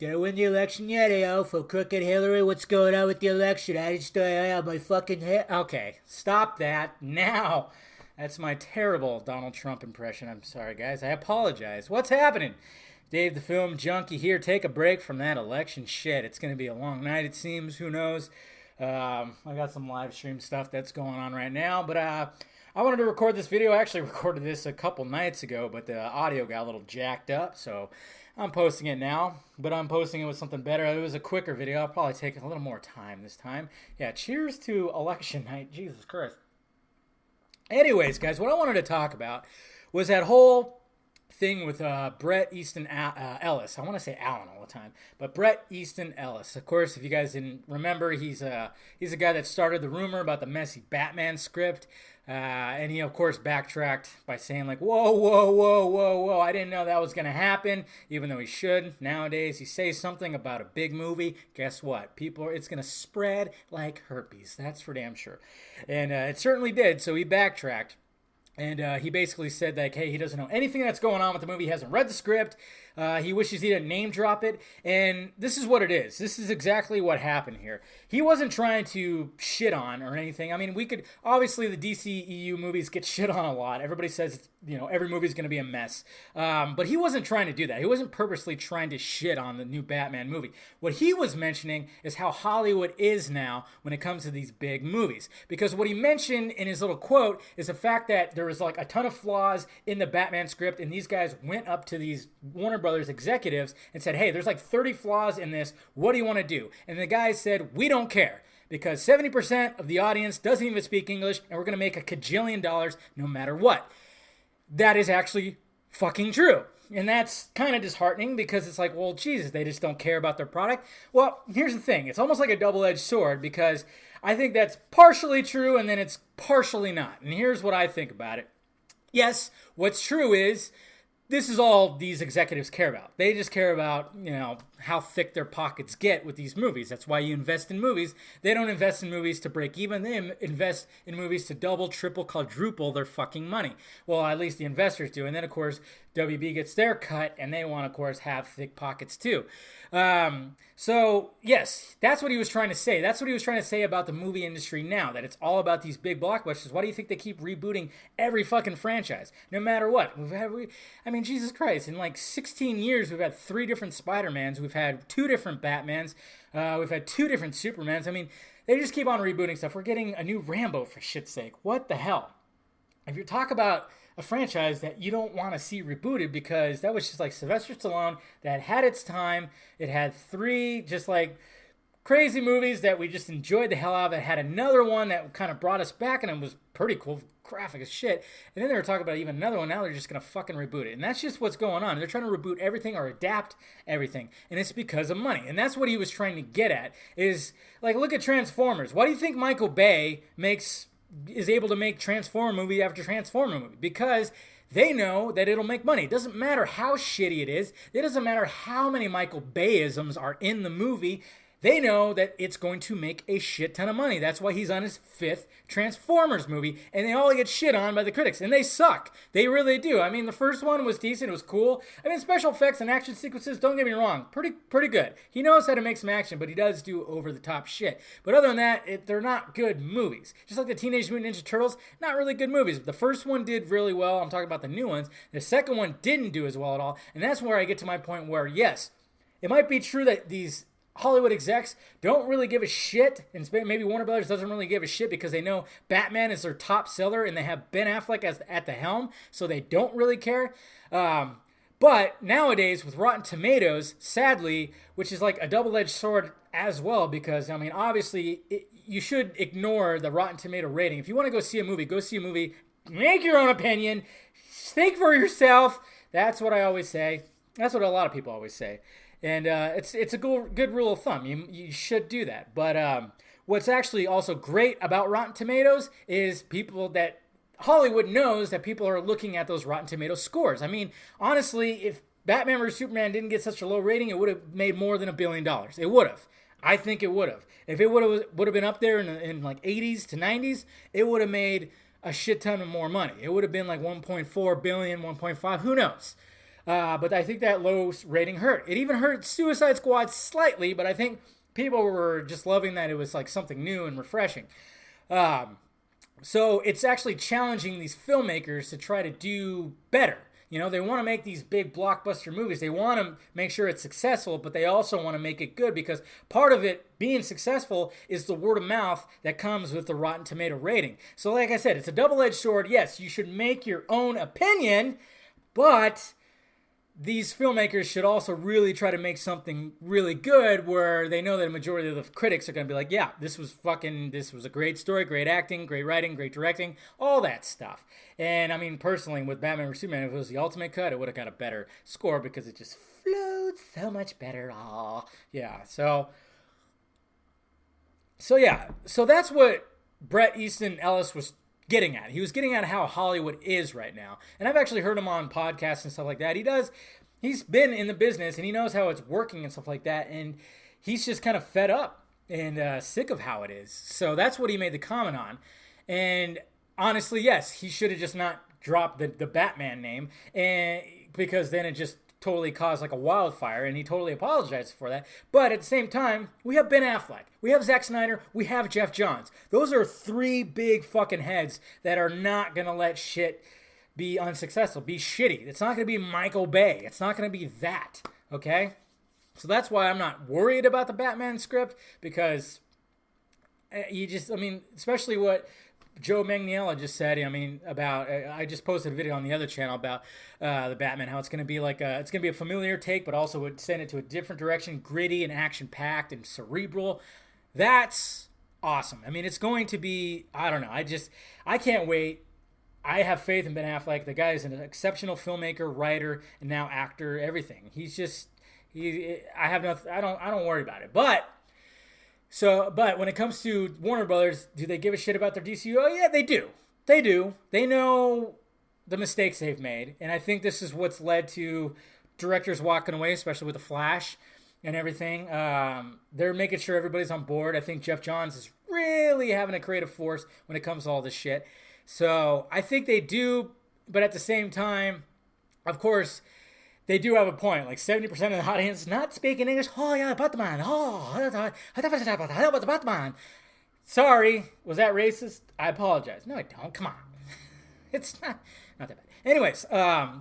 Did I win the election yet, AO? For crooked Hillary, what's going on with the election? I just have my fucking head. Okay, stop that now. That's my terrible Donald Trump impression. I'm sorry, guys. I apologize. What's happening? Dave the Film Junkie here. Take a break from that election shit. It's going to be a long night, it seems. Who knows? I got some live stream stuff that's going on right now, but I wanted to record this video. I actually recorded this a couple nights ago, but the audio got a little jacked up, so I'm posting it now, but I'm posting it with something better. It was a quicker video. I'll probably take a little more time this time. Yeah, cheers to election night. Jesus Christ. Anyways, guys, what I wanted to talk about was that whole thing with Bret Easton Ellis. I want to say Allen all the time, but Bret Easton Ellis. Of course, if you guys didn't remember, he's a guy that started the rumor about the messy Batman script, and he of course backtracked by saying like, whoa, I didn't know that was gonna happen, even though he should. Nowadays, he says something about a big movie. Guess what? It's gonna spread like herpes. That's for damn sure, and it certainly did. So he backtracked. And he basically said that, hey, he doesn't know anything that's going on with the movie. He hasn't read the script. He wishes he didn't name drop it. And this is what it is. This is exactly what happened here. He wasn't trying to shit on or anything. I mean, obviously the DCEU movies get shit on a lot. Everybody says, every movie's going to be a mess. But he wasn't trying to do that. He wasn't purposely trying to shit on the new Batman movie. What he was mentioning is how Hollywood is now when it comes to these big movies. Because what he mentioned in his little quote is the fact that there was like a ton of flaws in the Batman script, and these guys went up to these Warner Brothers executives and said, hey, there's like 30 flaws in this. What do you want to do? And the guys said, we don't care, because 70% of the audience doesn't even speak English, and we're going to make $1 no matter what. That is actually fucking true. And that's kind of disheartening, because it's like, well, Jesus, they just don't care about their product. Well, here's the thing. It's almost like a double-edged sword, because I think that's partially true, and then it's partially not. And here's what I think about it. Yes, what's true is this is all these executives care about. They just care about, how thick their pockets get with these movies. That's why you invest in movies. They don't invest in movies to break even. They invest in movies to double, triple, quadruple their fucking money. Well, at least the investors do. And then, of course, WB gets their cut, and they want, of course, have thick pockets too. So, yes, that's what he was trying to say. That's what he was trying to say about the movie industry now, that it's all about these big blockbusters. Why do you think they keep rebooting every fucking franchise, no matter what? Jesus Christ, in like 16 years, we've had 3 different Spider-Mans. We've had 2 different Batmans. We've had 2 different Supermans. They just keep on rebooting stuff. We're getting a new Rambo, for shit's sake. What the hell? If you talk about a franchise that you don't want to see rebooted, because that was just like Sylvester Stallone, that had its time. It had 3 just like crazy movies that we just enjoyed the hell out of. It had another one that kind of brought us back, and it was pretty cool, graphic as shit. And then they were talking about even another one. Now they're just going to fucking reboot it. And that's just what's going on. They're trying to reboot everything or adapt everything. And it's because of money. And that's what he was trying to get at, is like, look at Transformers. Why do you think Michael Bay is able to make Transformer movie after Transformer movie? Because they know that it'll make money. It doesn't matter how shitty it is. It doesn't matter how many Michael Bayisms are in the movie. They know that it's going to make a shit ton of money. That's why he's on his 5th Transformers movie, and they all get shit on by the critics, and they suck. They really do. The first one was decent. It was cool. Special effects and action sequences, don't get me wrong, pretty good. He knows how to make some action, but he does do over-the-top shit. But other than that, they're not good movies. Just like the Teenage Mutant Ninja Turtles, not really good movies. The first one did really well. I'm talking about the new ones. The second one didn't do as well at all, and that's where I get to my point where, yes, it might be true that these Hollywood execs don't really give a shit, and maybe Warner Brothers doesn't really give a shit because they know Batman is their top seller, and they have Ben Affleck at the helm, so they don't really care. But nowadays, with Rotten Tomatoes, sadly, which is like a double-edged sword as well, because, obviously, you should ignore the Rotten Tomato rating. If you want to go see a movie, make your own opinion, think for yourself. That's what I always say. That's what a lot of people always say. And it's a good rule of thumb. You should do that. But what's actually also great about Rotten Tomatoes is Hollywood knows that people are looking at those Rotten Tomatoes scores. Honestly, if Batman vs. Superman didn't get such a low rating, it would have made more than $1 billion. It would have. I think it would have. If it would have been up there in like 80s to 90s, it would have made a shit ton of more money. It would have been like 1.4 billion, 1.5, who knows? But I think that low rating hurt. It even hurt Suicide Squad slightly, but I think people were just loving that it was like something new and refreshing. So it's actually challenging these filmmakers to try to do better. You know, they want to make these big blockbuster movies. They want to make sure it's successful, but they also want to make it good because part of it being successful is the word of mouth that comes with the Rotten Tomato rating. So like I said, it's a double-edged sword. Yes, you should make your own opinion, but these filmmakers should also really try to make something really good where they know that a majority of the critics are going to be like, yeah, this was a great story, great acting, great writing, great directing, all that stuff. And I mean, personally, with Batman vs. Superman, if it was the ultimate cut, it would have got a better score because it just flowed so much better. Aww. Yeah, so that's what Bret Easton Ellis was getting at. He was getting at how Hollywood is right now. And I've actually heard him on podcasts and stuff like that. He's been in the business and he knows how it's working and stuff like that. And he's just kind of fed up and sick of how it is. So that's what he made the comment on. And honestly, yes, he should have just not dropped the Batman name, and because then it just totally caused like a wildfire, and he totally apologized for that. But at the same time, we have Ben Affleck, we have Zack Snyder, we have Jeff Johns. Those are three big fucking heads that are not gonna let shit be unsuccessful, be shitty. It's not gonna be Michael Bay. It's not gonna be that, okay? So that's why I'm not worried about the Batman script, because especially what Joe Manganiello just said, I just posted a video on the other channel about the Batman, how it's going to be it's going to be a familiar take, but also would send it to a different direction, gritty and action-packed and cerebral. That's awesome. I mean, it's going to be, I don't know, I can't wait. I have faith in Ben Affleck. The guy is an exceptional filmmaker, writer, and now actor, everything. I don't worry about it. But when it comes to Warner Brothers, do they give a shit about their DCEU? Oh, yeah, they do. They do. They know the mistakes they've made. And I think this is what's led to directors walking away, especially with The Flash and everything. They're making sure everybody's on board. I think Jeff Johns is really having a creative force when it comes to all this shit. So I think they do. But at the same time, of course, they do have a point. Like 70% of the audience is not speaking English. Oh, yeah, Batman. Oh, Batman. Sorry, was that racist? I apologize. No, I don't. Come on. It's not that bad. Anyways,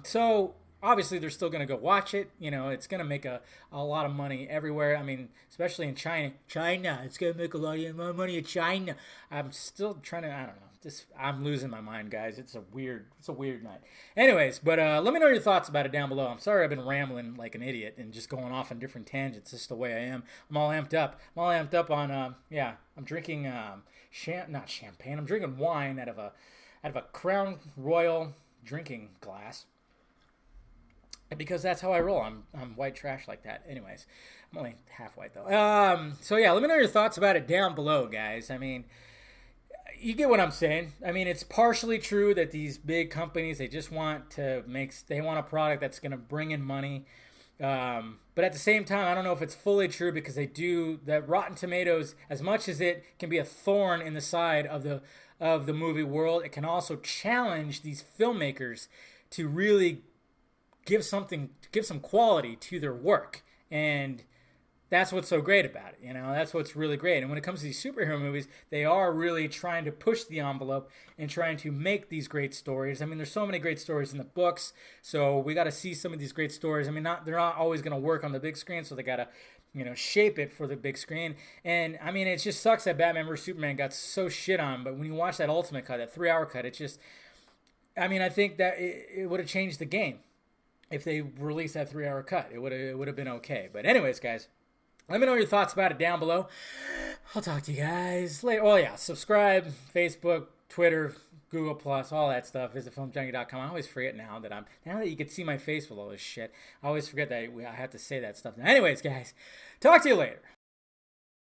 so obviously they're still going to go watch it. You know, it's going to make a lot of money everywhere. I mean, especially in China. It's going to make a lot of money in China. I'm still trying to, I don't know. I'm losing my mind, guys. It's a weird night. Anyways, but let me know your thoughts about it down below. I'm sorry I've been rambling like an idiot and just going off on different tangents. It's just the way I am. I'm all amped up. On I'm drinking not champagne. I'm drinking wine out of a Crown Royal drinking glass. Because that's how I roll. I'm white trash like that. Anyways, I'm only half white though. So yeah, let me know your thoughts about it down below, guys. I mean, you get what I'm saying. I mean, it's partially true that these big companies, they just want a product that's going to bring in money. But at the same time, I don't know if it's fully true, because that Rotten Tomatoes, as much as it can be a thorn in the side of the movie world, it can also challenge these filmmakers to really give some quality to their work. And that's what's so great about it, you know. That's what's really great. And when it comes to these superhero movies, they are really trying to push the envelope and trying to make these great stories. I mean, there's so many great stories in the books, so we got to see some of these great stories. I mean, they're not always going to work on the big screen, so they got to, you know, shape it for the big screen. And I mean, it just sucks that Batman vs. Superman got so shit on. But when you watch that ultimate cut, that 3-hour cut, it just, I mean, I think that it would have changed the game if they released that 3-hour cut. It would have been okay. But anyways, guys, let me know your thoughts about it down below. I'll talk to you guys later. Oh, yeah. Subscribe, Facebook, Twitter, Google+, all that stuff. Visit filmjunkie.com. I always forget now that you can see my face with all this shit. I always forget that I have to say that stuff. Anyways, guys, talk to you later.